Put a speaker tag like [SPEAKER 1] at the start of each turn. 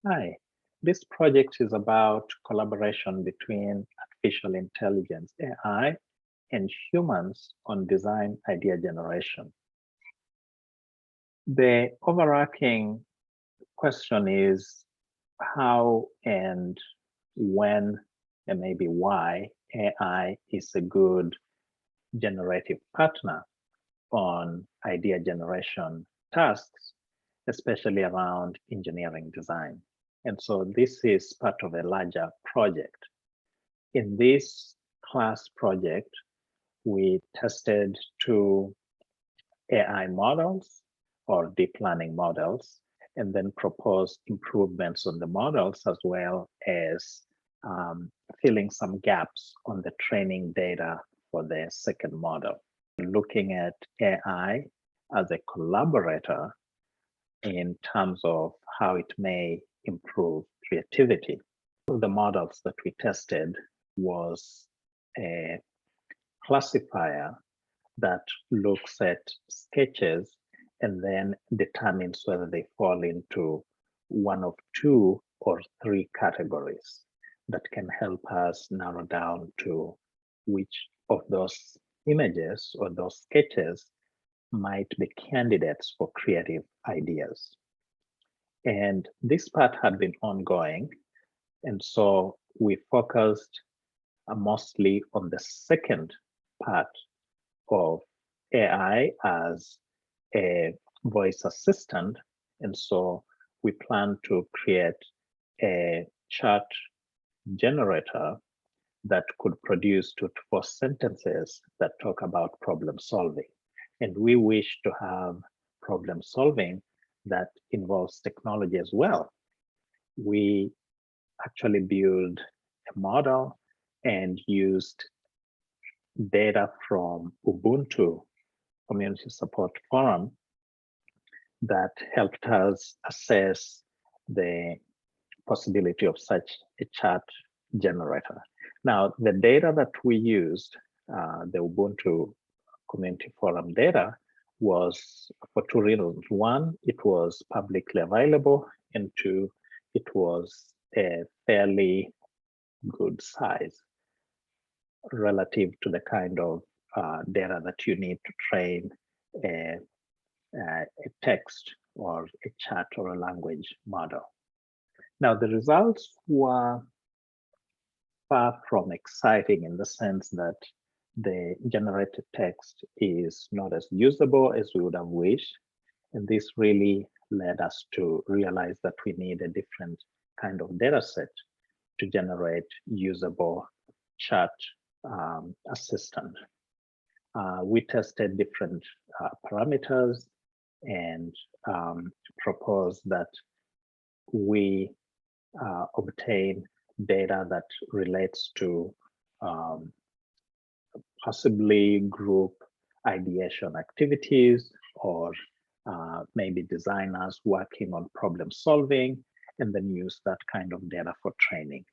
[SPEAKER 1] Hi, this project is about collaboration between artificial intelligence, AI, and humans on design idea generation. The overarching question is how and when, and maybe why, AI is a good generative partner on idea generation tasks, especially around engineering design. And so this is part of a larger project. In this class project, we tested two AI models or deep learning models, and then proposed improvements on the models as well as filling some gaps on the training data for the second model. Looking at AI as a collaborator in terms of how it may improve creativity. One of the models that we tested was a classifier that looks at sketches and then determines whether they fall into one of two or three categories that can help us narrow down to which of those images or those sketches might be candidates for creative ideas. And this part had been ongoing. And so we focused mostly on the second part of AI as a voice assistant. And so we plan to create a chat generator that could produce 2 to 4 sentences that talk about problem solving. And we wish to have problem solving that involves technology as well. We actually built a model and used data from Ubuntu Community Support Forum that helped us assess the possibility of such a chat generator. Now, the data that we used, the Ubuntu Community Forum data, was for two reasons. One, it was publicly available, and two, it was a fairly good size relative to the kind of data that you need to train a text or a chat or a language model. Now, the results were far from exciting in the sense that the generated text is not as usable as we would have wished. And this really led us to realize that we need a different kind of data set to generate usable chat assistant. We tested different parameters and proposed that we obtain data that relates to possibly group ideation activities or maybe designers working on problem solving, and then use that kind of data for training.